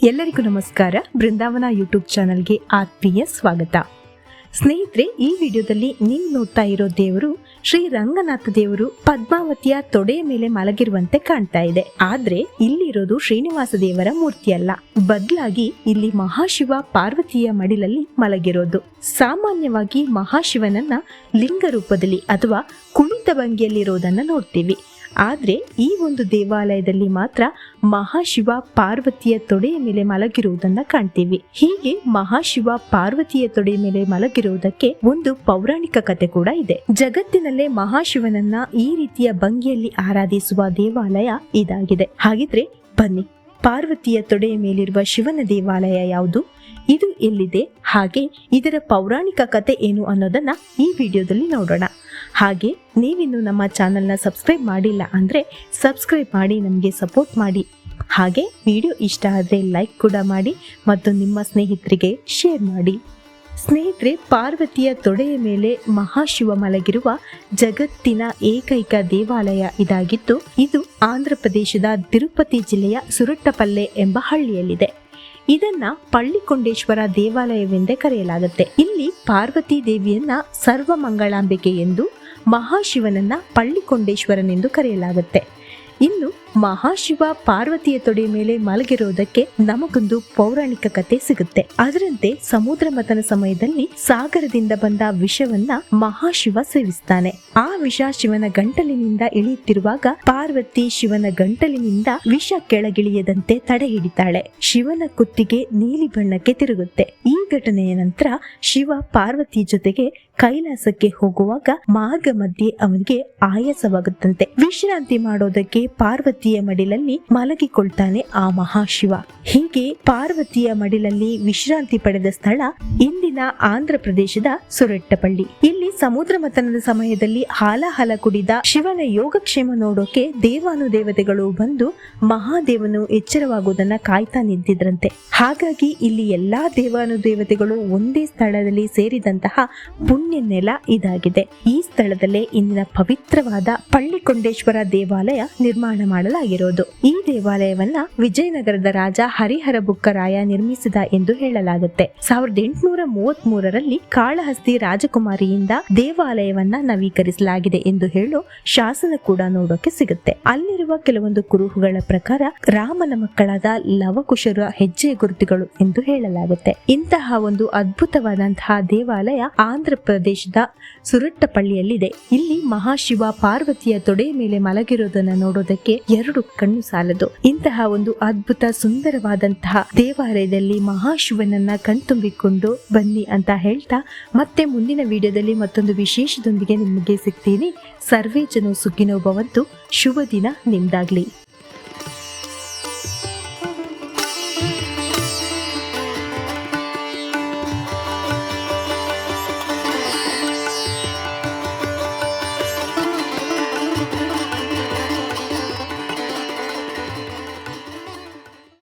ಎಲ್ಲರಿಗೂ ನಮಸ್ಕಾರ. ಬೃಂದಾವನ ಯೂಟ್ಯೂಬ್ ಚಾನಲ್ಗೆ ಆತ್ಮೀಯ ಸ್ವಾಗತ. ಸ್ನೇಹಿತರೆ, ಈ ವಿಡಿಯೋದಲ್ಲಿ ನೀವು ನೋಡ್ತಾ ಇರೋ ದೇವರು ಶ್ರೀ ರಂಗನಾಥ ದೇವರು ಪದ್ಮಾವತಿಯ ತೊಡೆಯ ಮೇಲೆ ಮಲಗಿರುವಂತೆ ಕಾಣ್ತಾ ಇದೆ. ಆದ್ರೆ ಇಲ್ಲಿರೋದು ಶ್ರೀನಿವಾಸ ದೇವರ ಮೂರ್ತಿ ಅಲ್ಲ, ಬದಲಾಗಿ ಇಲ್ಲಿ ಮಹಾಶಿವ ಪಾರ್ವತಿಯ ಮಡಿಲಲ್ಲಿ ಮಲಗಿರೋದು. ಸಾಮಾನ್ಯವಾಗಿ ಮಹಾಶಿವನನ್ನ ಲಿಂಗ ರೂಪದಲ್ಲಿ ಅಥವಾ ಕುಳಿತ ಭಂಗಿಯಲ್ಲಿರೋದನ್ನ ನೋಡ್ತೀವಿ. ಆದ್ರೆ ಈ ಒಂದು ದೇವಾಲಯದಲ್ಲಿ ಮಾತ್ರ ಮಹಾಶಿವ ಪಾರ್ವತಿಯ ತೊಡೆಯ ಮೇಲೆ ಮಲಗಿರುವುದನ್ನ ಕಾಣ್ತೀವಿ. ಹೀಗೆ ಮಹಾಶಿವ ಪಾರ್ವತಿಯ ತೊಡೆಯ ಮೇಲೆ ಮಲಗಿರುವುದಕ್ಕೆ ಒಂದು ಪೌರಾಣಿಕ ಕಥೆ ಕೂಡ ಇದೆ. ಜಗತ್ತಿನಲ್ಲೇ ಮಹಾಶಿವನನ್ನ ಈ ರೀತಿಯ ಭಂಗಿಯಲ್ಲಿ ಆರಾಧಿಸುವ ದೇವಾಲಯ ಇದಾಗಿದೆ. ಹಾಗಿದ್ರೆ ಬನ್ನಿ, ಪಾರ್ವತಿಯ ತೊಡೆಯ ಮೇಲಿರುವ ಶಿವನ ದೇವಾಲಯ ಯಾವುದು, ಇದು ಎಲ್ಲಿದೆ, ಹಾಗೆ ಇದರ ಪೌರಾಣಿಕ ಕಥೆ ಏನು ಅನ್ನೋದನ್ನ ಈ ವಿಡಿಯೋದಲ್ಲಿ ನೋಡೋಣ. ಹಾಗೆ ನೀವಿನ್ನು ನಮ್ಮ ಚಾನಲ್ನ ಸಬ್ಸ್ಕ್ರೈಬ್ ಮಾಡಿಲ್ಲ ಅಂದರೆ ಸಬ್ಸ್ಕ್ರೈಬ್ ಮಾಡಿ ನಮಗೆ ಸಪೋರ್ಟ್ ಮಾಡಿ. ಹಾಗೆ ವಿಡಿಯೋ ಇಷ್ಟ ಆದರೆ ಲೈಕ್ ಕೂಡ ಮಾಡಿ ಮತ್ತು ನಿಮ್ಮ ಸ್ನೇಹಿತರಿಗೆ ಶೇರ್ ಮಾಡಿ. ಸ್ನೇಹಿತರೆ, ಪಾರ್ವತಿಯ ತೊಡೆಯ ಮೇಲೆ ಮಹಾಶಿವ ಮಲಗಿರುವ ಜಗತ್ತಿನ ಏಕೈಕ ದೇವಾಲಯ ಇದಾಗಿದ್ದು, ಇದು ಆಂಧ್ರ ಪ್ರದೇಶದ ತಿರುಪತಿ ಜಿಲ್ಲೆಯ ಸುರಟ್ಟಪಲ್ಲೆ ಎಂಬ ಹಳ್ಳಿಯಲ್ಲಿದೆ. ಇದನ್ನ ಪಳ್ಳಿಕೊಂಡೇಶ್ವರ ದೇವಾಲಯವೆಂದೇ ಕರೆಯಲಾಗುತ್ತೆ. ಇಲ್ಲಿ ಪಾರ್ವತಿ ದೇವಿಯನ್ನ ಸರ್ವಮಂಗಳಾಂಬಿಕೆ ಎಂದು, ಮಹಾಶಿವನನ್ನ ಪಳ್ಳಿಕೊಂಡೇಶ್ವರನೆಂದು ಕರೆಯಲಾಗುತ್ತೆ. ಇನ್ನು ಮಹಾಶಿವ ಪಾರ್ವತಿಯ ತೊಡೆಯ ಮೇಲೆ ಮಲಗಿರೋದಕ್ಕೆ ನಮಗೊಂದು ಪೌರಾಣಿಕ ಕಥೆ ಸಿಗುತ್ತೆ. ಅದರಂತೆ ಸಮುದ್ರ ಮಥನ ಸಮಯದಲ್ಲಿ ಸಾಗರದಿಂದ ಬಂದ ವಿಷವನ್ನ ಮಹಾಶಿವ ಸೇವಿಸ್ತಾನೆ. ಆ ವಿಷ ಶಿವನ ಗಂಟಲಿನಿಂದ ಇಳಿಯುತ್ತಿರುವಾಗ ಪಾರ್ವತಿ ಶಿವನ ಗಂಟಲಿನಿಂದ ವಿಷ ಕೆಳಗಿಳಿಯದಂತೆ ತಡೆ ಹಿಡಿತಾಳೆ. ಶಿವನ ಕುತ್ತಿಗೆ ನೀಲಿ ಬಣ್ಣಕ್ಕೆ ತಿರುಗುತ್ತೆ. ಈ ಘಟನೆಯ ನಂತರ ಶಿವ ಪಾರ್ವತಿ ಜೊತೆಗೆ ಕೈಲಾಸಕ್ಕೆ ಹೋಗುವಾಗ ಮಾರ್ಗ ಮಧ್ಯೆ ಅವನಿಗೆ ಆಯಾಸವಾಗುತ್ತಂತೆ. ವಿಶ್ರಾಂತಿ ಮಾಡೋದಕ್ಕೆ ಪಾರ್ವತಿಯ ಮಡಿಲಲ್ಲಿ ಮಲಗಿಕೊಳ್ತಾನೆ ಆ ಮಹಾಶಿವ. ಹೀಗೆ ಪಾರ್ವತಿಯ ಮಡಿಲಲ್ಲಿ ವಿಶ್ರಾಂತಿ ಪಡೆದ ಸ್ಥಳ ಇಂದಿನ ಆಂಧ್ರ ಪ್ರದೇಶದ ಸುರಟ್ಟಪಳ್ಳಿ. ಇಲ್ಲಿ ಸಮುದ್ರ ಮಥನದ ಸಮಯದಲ್ಲಿ ಹಾಲಾಹಲ ಕುಡಿದ ಶಿವನ ಯೋಗಕ್ಷೇಮ ನೋಡೋಕೆ ದೇವಾನುದೇವತೆಗಳು ಬಂದು ಮಹಾದೇವನು ಎಚ್ಚರವಾಗುವುದನ್ನ ಕಾಯ್ತಾ ನಿಂತಿದ್ರಂತೆ. ಹಾಗಾಗಿ ಇಲ್ಲಿ ಎಲ್ಲಾ ದೇವಾನುದೇವತೆಗಳು ಒಂದೇ ಸ್ಥಳದಲ್ಲಿ ಸೇರಿದಂತಹ ಪುಣ್ಯ ನೆಲ ಇದಾಗಿದೆ. ಈ ಸ್ಥಳದಲ್ಲೇ ಇಂದಿನ ಪವಿತ್ರವಾದ ಪಳ್ಳಿಕೊಂಡೇಶ್ವರ ದೇವಾಲಯ ನಿರ್ಮಾಣ ಮಾಡಲಾಗಿರೋದು. ಈ ದೇವಾಲಯವನ್ನ ವಿಜಯನಗರದ ರಾಜ ಹರಿಹರ ಬುಕ್ಕರಾಯ ನಿರ್ಮಿಸಿದ ಎಂದು ಹೇಳಲಾಗುತ್ತೆ. 1833ರಲ್ಲಿ ಕಾಳಹಸ್ತಿ ರಾಜಕುಮಾರಿಯಿಂದ ದೇವಾಲಯವನ್ನ ನವೀಕರಿಸಲಾಗಿದೆ ಎಂದು ಹೇಳೋ ಶಾಸನ ಕೂಡ ನೋಡೋಕೆ ಸಿಗುತ್ತೆ. ಅಲ್ಲಿರುವ ಕೆಲವೊಂದು ಕುರುಹುಗಳ ಪ್ರಕಾರ ರಾಮನ ಮಕ್ಕಳಾದ ಲವಕುಶರ ಹೆಜ್ಜೆಯ ಗುರುತುಗಳು ಎಂದು ಹೇಳಲಾಗುತ್ತೆ. ಇಂತಹ ಒಂದು ಅದ್ಭುತವಾದಂತಹ ದೇವಾಲಯ ಆಂಧ್ರ ಪ್ರದೇಶದ ಸುರಟ್ಟಪಳ್ಳಿಯಲ್ಲಿದೆ. ಇಲ್ಲಿ ಮಹಾಶಿವ ಪಾರ್ವತಿಯ ತೊಡೆಯ ಮೇಲೆ ಮಲಗಿರೋದನ್ನ ನೋಡೋದಕ್ಕೆ ಎರಡು ಕಣ್ಣು ಸಾಲದು. ಇಂತಹ ಒಂದು ಅದ್ಭುತ ಸುಂದರವಾದಂತಹ ದೇವಾಲಯದಲ್ಲಿ ಮಹಾಶಿವನನ್ನ ಕಣ್ತುಂಬಿಕೊಂಡು ಬನ್ನಿ ಅಂತ ಹೇಳ್ತಾ, ಮತ್ತೆ ಮುಂದಿನ ವಿಡಿಯೋದಲ್ಲಿ ಮತ್ತೊಂದು ವಿಶೇಷದೊಂದಿಗೆ ನಿಮಗೆ ಸಿಗ್ತೀನಿ. ಸರ್ವೇ ಜನ ಸುಖಿನೋ ಭವಂತು. ಶುಭ ದಿನ ನಿಮ್ದಾಗ್ಲಿ.